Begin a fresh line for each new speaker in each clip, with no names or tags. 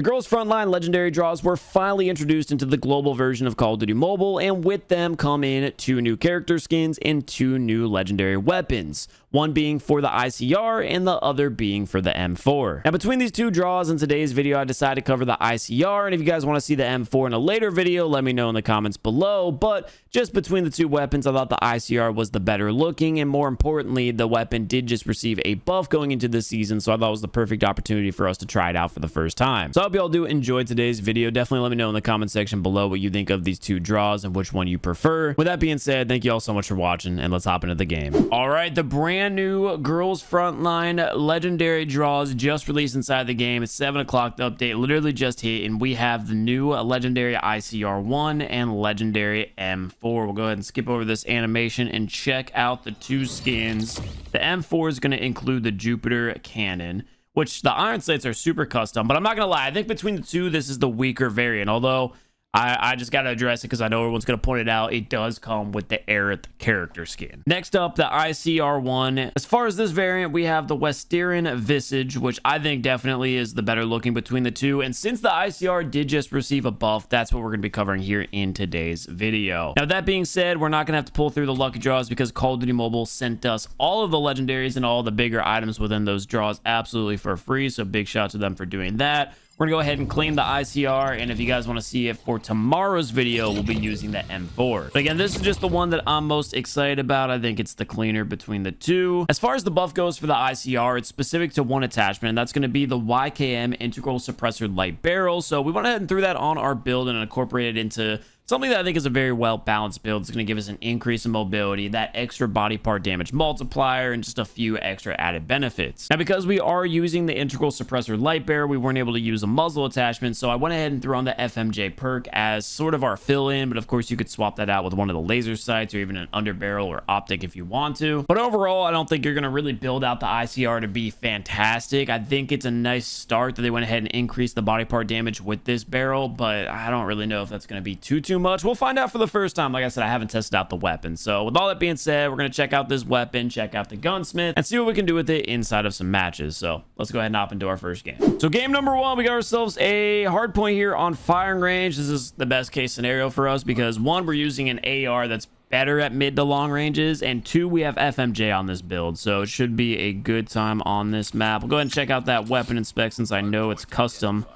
The Girls Frontline legendary draws were finally introduced into the global version of Call of Duty Mobile, and with them come in 2 new character skins and 2 new legendary weapons, one being for the ICR and the other being for the M4. Now, between these 2 draws in today's video, I decided to cover the ICR, and if you guys want to see the M4 in a later video, let me know in the comments below. But just between the 2 weapons, I thought the ICR was the better looking, and more importantly, the weapon did just receive a buff going into this season, so I thought it was the perfect opportunity for us to try it out for the first time. So I hope you all do enjoy today's video. Definitely let me know in the comment section below what you think of these 2 draws and which one you prefer. With that being said, thank you all so much for watching, and let's hop into the game. All right, the brand new Girls Frontline legendary draws just released inside the game. It's 7 o'clock. The update literally just hit, and we have the new legendary ICR1 and legendary M4. We'll go ahead and skip over this animation and check out the 2 skins. The M4 is going to include the Jupiter cannon, which the iron sights are super custom, but I'm not gonna lie, I think between the 2, this is the weaker variant. Although I just gotta address it because I know everyone's gonna point it out, it does come with the Aerith character skin. Next up, the ICR1. As far as this variant, we have the Western Visage, which I think definitely is the better looking between the 2. And since the ICR did just receive a buff, that's what we're gonna be covering here in today's video. Now, that being said, we're not gonna have to pull through the lucky draws because Call of Duty Mobile sent us all of the legendaries and all the bigger items within those draws absolutely for free. So big shout out to them for doing that. We're gonna go ahead and claim the ICR, and if you guys want to see it for tomorrow's video, we'll be using the M4. But again, this is just the one that I'm most excited about. I think it's the cleaner between the 2. As far as the buff goes for the ICR, it's specific to one attachment, and that's going to be the YKM Integral Suppressor Light Barrel. So we went ahead and threw that on our build and incorporated it into something that I think is a very well-balanced build. It's going to give us an increase in mobility, that extra body part damage multiplier, and just a few extra added benefits. Now, because we are using the Integral Suppressor Light Barrel, we weren't able to use a muzzle attachment, so I went ahead and threw on the FMJ perk as sort of our fill-in, but of course you could swap that out with one of the laser sights or even an underbarrel or optic if you want to. But overall, I don't think you're going to really build out the ICR to be fantastic. I think it's a nice start that they went ahead and increased the body part damage with this barrel, but I don't really know if that's going to be too much. We'll find out for the first time. Like I said, I haven't tested out the weapon. So with all that being said, we're going to check out this weapon, check out the gunsmith, and see what we can do with it inside of some matches. So let's go ahead and hop into our first game. So game number 1, we got ourselves a hard point here on firing range. This is the best case scenario for us because 1, we're using an AR that's better at mid to long ranges, and 2, we have FMJ on this build, so it should be a good time on this map. We'll go ahead and check out that weapon inspect since I know it's custom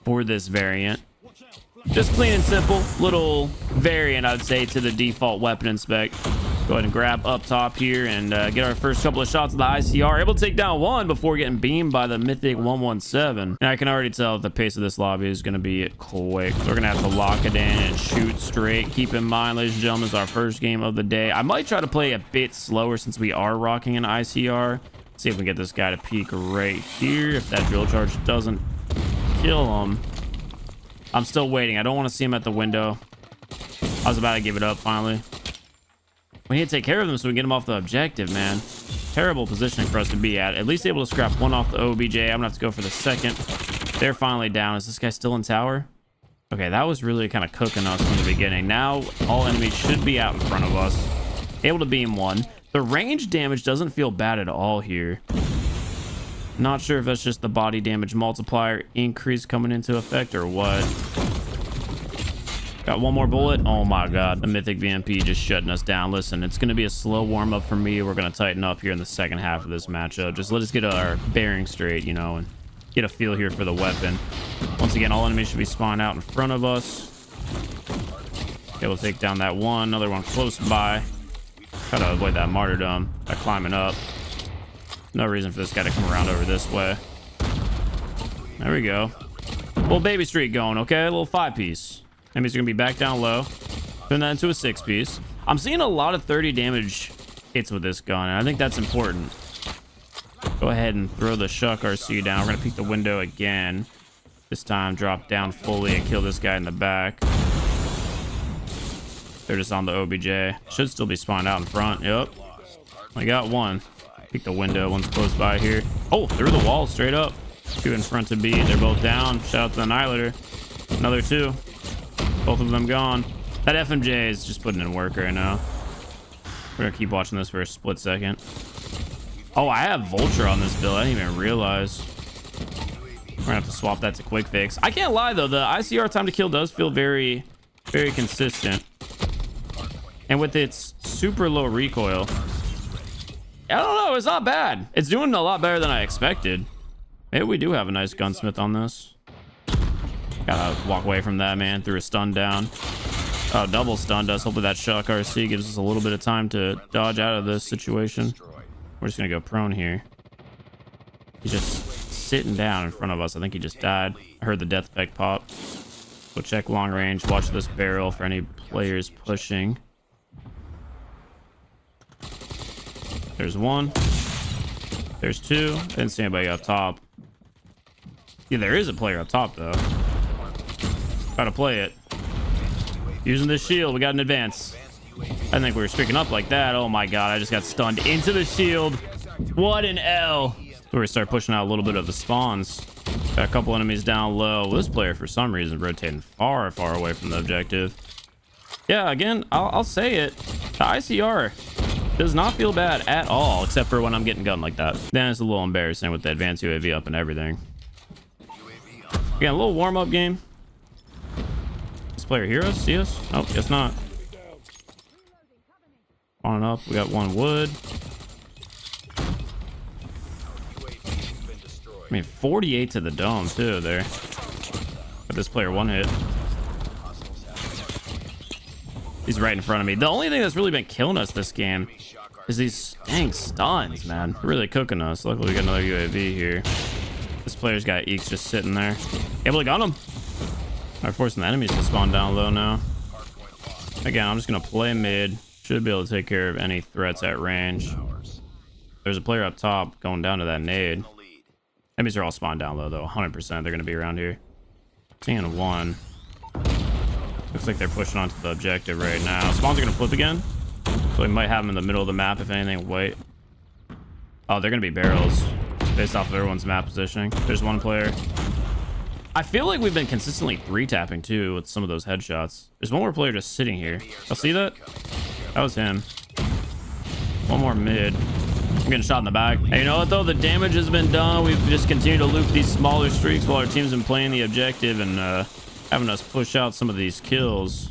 for this variant. Just clean and simple little variant, I'd say, to the default weapon inspect. Go ahead and grab up top here and get our first couple of shots of the ICR. Able to take down 1 before getting beamed by the mythic 117. And I can already tell the pace of this lobby is going to be quick. So we're going to have to lock it in and shoot straight. Keep in mind, ladies and gentlemen, it's our first game of the day. I might try to play a bit slower since we are rocking an ICR. See if we get this guy to peek right here. If that drill charge doesn't kill him. I'm still waiting. I don't want to see him at the window. I was about to give it up finally. We need to take care of them so we can get him off the objective, man. Terrible positioning for us to be at. At least able to scrap 1 off the OBJ. I'm gonna have to go for the second. They're finally down. Is this guy still in tower? Okay, that was really kind of cooking us from the beginning. Now all enemies should be out in front of us. Able to beam 1. The range damage doesn't feel bad at all here. Not sure if that's just the body damage multiplier increase coming into effect or what. Got 1 more bullet. Oh my god, the mythic VMP just shutting us down. Listen, it's going to be a slow warm-up for me. We're going to tighten up here in the second half of this matchup. Just let us get our bearing straight, you know, and get a feel here for the weapon. Once again, all enemies should be spawned out in front of us. Okay, we'll take down that 1. Another one close by. Try to avoid that martyrdom by climbing up. No reason for this guy to come around over this way. There we go. Little baby streak going, okay? A little 5-piece. Enemies are gonna be back down low. Turn that into a 6-piece. I'm seeing a lot of 30 damage hits with this gun, and I think that's important. Go ahead and throw the Shuck RC down. We're gonna peek the window again. This time drop down fully and kill this guy in the back. They're just on the OBJ. Should still be spawned out in front. Yep. I got 1. Peek the window. 1's close by here. Oh, through the wall straight up. 2 in front to B. They're both down. Shout out to the Annihilator. Another 2. Both of them gone. That FMJ is just putting in work right now. We're gonna keep watching this for a split second. Oh, I have Vulture on this build. I didn't even realize. We're gonna have to swap that to quick fix. I can't lie though, the ICR time to kill does feel very, very consistent. And with its super low recoil, I don't know, it's not bad. It's doing a lot better than I expected. Maybe we do have a nice gunsmith on this. Gotta walk away from that, man. Threw a stun down. Oh, double stunned us. Hopefully that shock RC gives us a little bit of time to dodge out of this situation. We're just gonna go prone here. He's just sitting down in front of us. I think he just died. I heard the death effect pop. We'll check long range. Watch this barrel for any players pushing. There's one. There's two. Didn't see anybody up top. Yeah, there is a player up top though. Gotta play it. Using this shield, we got an advance. I think we were streaking up like that. Oh my god, I just got stunned into the shield. What an L. So we start pushing out a little bit of the spawns. Got a couple enemies down low. This player, for some reason, rotating far, far away from the objective. Yeah, again, I'll say it. The ICR does not feel bad at all, except for when I'm getting gunned like that. Then it's a little embarrassing with the advanced UAV up and everything. Yeah, a little warm-up game. This player hear us? See us? Oh, guess not. On up, we got one wood. I mean, 48 to the dome too there. But this player one hit. He's right in front of me. The only thing that's really been killing us this game is these dang stuns, man. They're really cooking us. Luckily, we got another UAV here. This player's got Eeks just sitting there. Able to gun him. We're forcing the enemies to spawn down low now. Again, I'm just going to play mid. Should be able to take care of any threats at range. There's a player up top going down to that nade. Enemies are all spawned down low, though. 100% they're going to be around here. Seeing one. Looks like they're pushing onto the objective right now. Spawns are going to flip again. So we might have them in the middle of the map, if anything. Wait. Oh, they're going to be barrels. Based off of everyone's map positioning. There's one player. I feel like we've been consistently 3-tapping, too, with some of those headshots. There's one more player just sitting here. I'll see that? That was him. One more mid. I'm getting shot in the back. Hey, you know what, though? The damage has been done. We've just continued to loop these smaller streaks while our team's been playing the objective and having us push out some of these kills.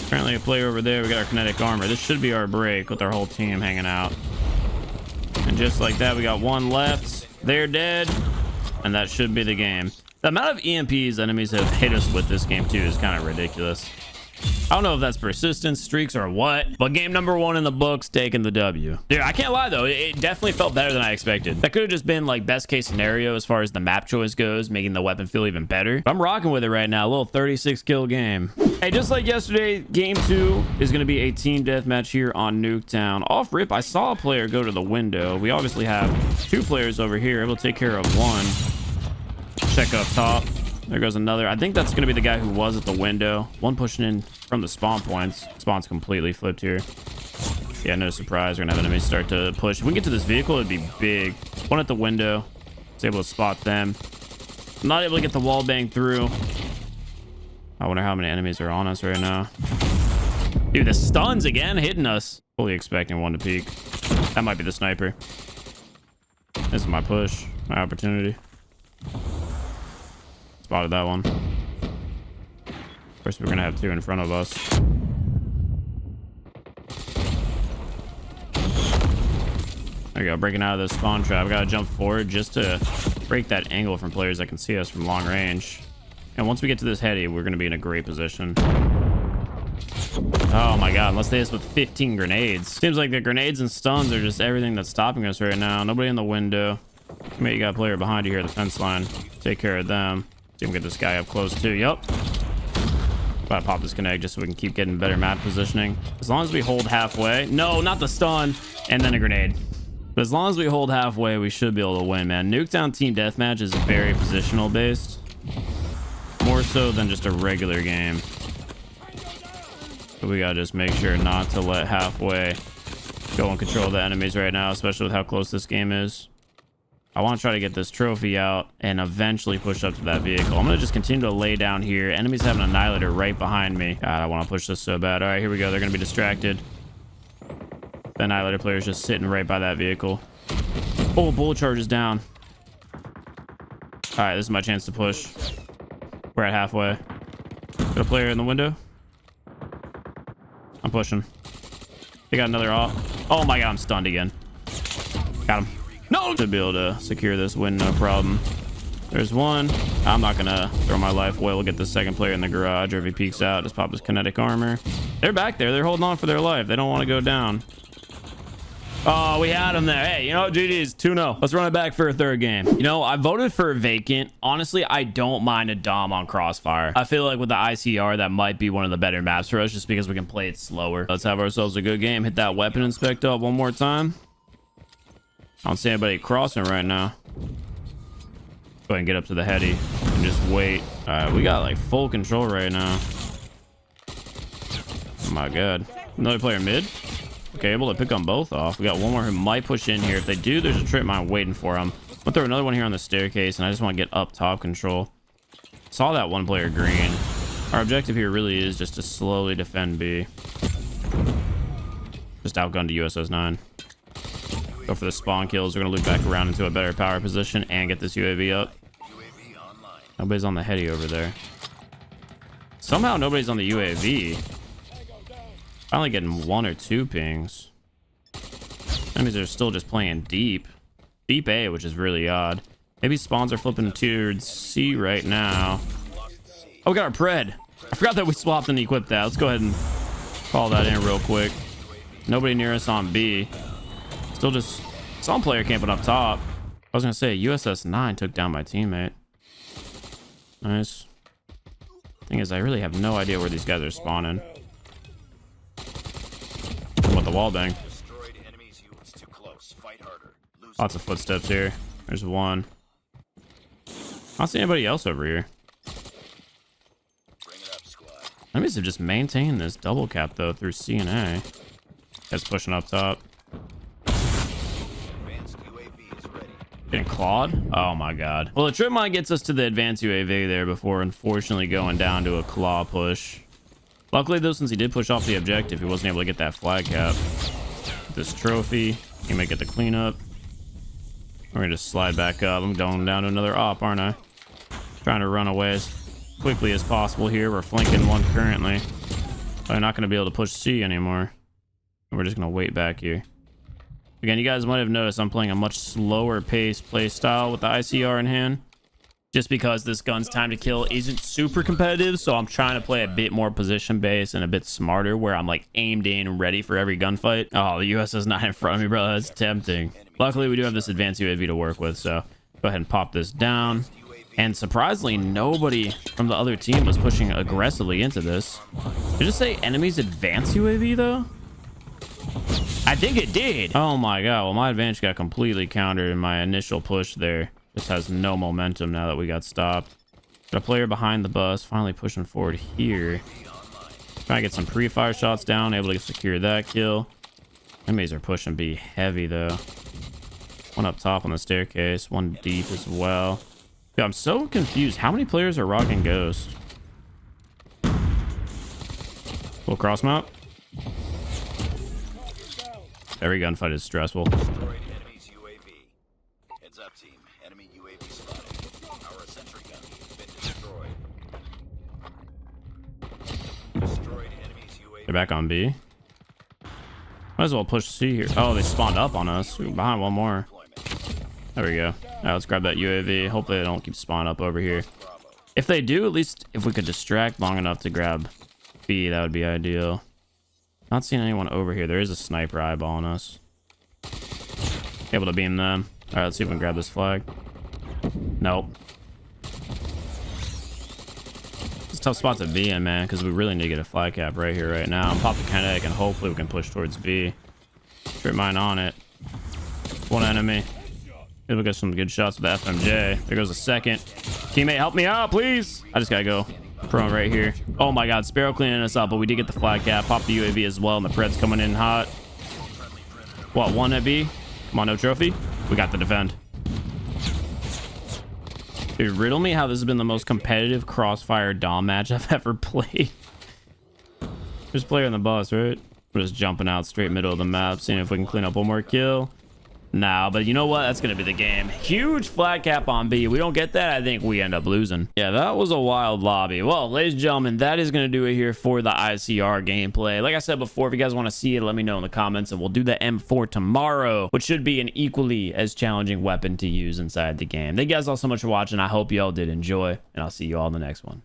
Apparently a player over there. We got our kinetic armor. This should be our break with our whole team hanging out. And just like that, we got one left. They're dead. And that should be the game. The amount of EMPs enemies have hit us with this game, too, is kind of ridiculous. I don't know if that's persistence, streaks, or what, but game number 1 in the books, taking the W. Dude, I can't lie, though. It definitely felt better than I expected. That could have just been, like, best case scenario as far as the map choice goes, making the weapon feel even better. But I'm rocking with it right now. A little 36-kill game. Hey, just like yesterday, game 2 is going to be a team deathmatch here on Nuketown. Off rip, I saw a player go to the window. We obviously have 2 players over here, able to take care of one. Check up top. There goes another. I think that's going to be the guy who was at the window. One pushing in from the spawn points. Spawn's completely flipped here. Yeah, no surprise. We're going to have enemies start to push. If we can get to this vehicle, it'd be big. One at the window. It's able to spot them. I'm not able to get the wall bang through. I wonder how many enemies are on us right now. Dude, the stuns again hitting us. Fully expecting one to peek. That might be the sniper. This is my push. My opportunity. Spotted that one. First, we're gonna have 2 in front of us. There we go, breaking out of this spawn trap. Gotta jump forward just to break that angle from players that can see us from long range. And once we get to this heady, we're gonna be in a great position. Oh my god, unless they hit us with 15 grenades. Seems like the grenades and stuns are just everything that's stopping us right now. Nobody in the window. Maybe you got a player behind you here at the fence line. Take care of them. See if we can get this guy up close too. Yup. Gotta pop this connect just so we can keep getting better map positioning. As long as we hold halfway. No, not the stun. And then a grenade. But as long as we hold halfway, we should be able to win, man. Nuketown Team Deathmatch is very positional based. More so than just a regular game. But we gotta just make sure not to let halfway go and control the enemies right now, especially with how close this game is. I want to try to get this trophy out and eventually push up to that vehicle. I'm going to just continue to lay down here. Enemies have an annihilator right behind me. God, I want to push this so bad. All right, here we go. They're going to be distracted. The annihilator player is just sitting right by that vehicle. Oh, bullet charge is down. All right, this is my chance to push. We're at halfway. Got a player in the window. I'm pushing. They got another off. Oh my god, I'm stunned again. Got him. No! Should be able to secure this win, no problem. There's one. I'm not gonna throw my life away. We'll get the second player in the garage, or if he peeks out, just pop his kinetic armor. They're back there. They're holding on for their life. They don't want to go down. Oh, we had him there. Hey, you know, GG's 2-0. Let's run it back for a third game. You know, I voted for Vacant. Honestly, I don't mind a Dom on Crossfire. I feel like with the ICR, that might be one of the better maps for us just because we can play it slower. Let's have ourselves a good game. Hit that weapon inspect up one more time. I don't see anybody crossing right now. Go ahead and get up to the heady and just wait. All right, we got like full control right now. Oh my god. Another player mid. Okay, able to pick them both off. We got one more who might push in here. If they do, there's a trip mine waiting for them. I'm gonna throw another one here on the staircase, and I just want to get up top control. Saw that one player green. Our objective here really is just to slowly defend B. Just outgun to USS 9. Go for the spawn kills. We're gonna loop back around into a better power position and get this UAV up. Nobody's on the heady over there. Somehow nobody's on the UAV. Finally getting 1 or 2 pings. That means they're still just playing deep. Deep A, which is really odd. Maybe spawns are flipping towards C right now. Oh, we got our pred. I forgot that we swapped and equipped that. Let's go ahead and call that in real quick. Nobody near us on B. Still just some player camping up top. I was gonna say USS 9 took down my teammate. Nice. Thing is, I really have no idea where these guys are spawning. What the wall bang? Lots of footsteps here. There's one. I don't see anybody else over here. Enemies have just maintained this double cap though through C and A. Guys pushing up top. Getting clawed? Oh my god. Well, the trip mine gets us to the advanced UAV there before unfortunately going down to a claw push. Luckily though, since he did push off the objective, he wasn't able to get that flag cap. This trophy, he might get the cleanup. We're gonna just slide back up. I'm going down to another op, aren't I? Trying to run away as quickly as possible here. We're flanking one currently. They're not gonna be able to push C anymore. We're just gonna wait back here. Again, you guys might have noticed I'm playing a much slower pace play style with the ICR in hand. Just because this gun's time to kill isn't super competitive, so I'm trying to play a bit more position based and a bit smarter where I'm like aimed in and ready for every gunfight. Oh, the US is not in front of me, bro. That's tempting. Luckily, we do have this advanced UAV to work with, so go ahead and pop this down. And surprisingly, nobody from the other team was pushing aggressively into this. Did it say enemies advanced UAV though? I think it did. Oh my god. Well, my advantage got completely countered in my initial push there. This has no momentum now that we got stopped. Got a player behind the bus, finally pushing forward here. Trying to get some pre-fire shots down, able to secure that kill. Enemies are pushing B heavy though. One up top on the staircase, one deep as well. Dude, I'm so confused. How many players are rocking Ghost? Little cross map. Every gunfight is stressful. They're back on B. Might as well push C here. Oh, they spawned up on us. We're behind one more. There we go. All right, let's grab that UAV. Hopefully they don't keep spawning up over here. If they do, at least if we could distract long enough to grab B, that would be ideal. Not seeing anyone over here. There is a sniper eyeballing us. Able to beam them. All right, let's see if we can grab this flag. Nope. It's a tough spot to be in, man, because we really need to get a flag cap right here, right now. I'm popping kinetic, and hopefully we can push towards B. Trip mine on it. One enemy. Maybe we'll get some good shots with the FMJ. There goes a second. Teammate, help me out, please. I just gotta go prone right here. Oh my god, Sparrow cleaning us up, but we did get the flag cap. Pop the UAV as well, and the Pred's coming in hot. What, one at B? Come on, no trophy. We got the defend. Dude, riddle me how this has been the most competitive Crossfire Dom match I've ever played. There's a player on the bus, right? We're just jumping out straight middle of the map, seeing if we can clean up one more kill. Nah, but you know what? That's going to be the game. Huge flat cap on B. We don't get that, I think we end up losing. Yeah, that was a wild lobby. Well, ladies and gentlemen, that is going to do it here for the ICR gameplay. Like I said before, if you guys want to see it, let me know in the comments, and we'll do the M4 tomorrow, which should be an equally as challenging weapon to use inside the game. Thank you guys all so much for watching. I hope you all did enjoy, and I'll see you all in the next one.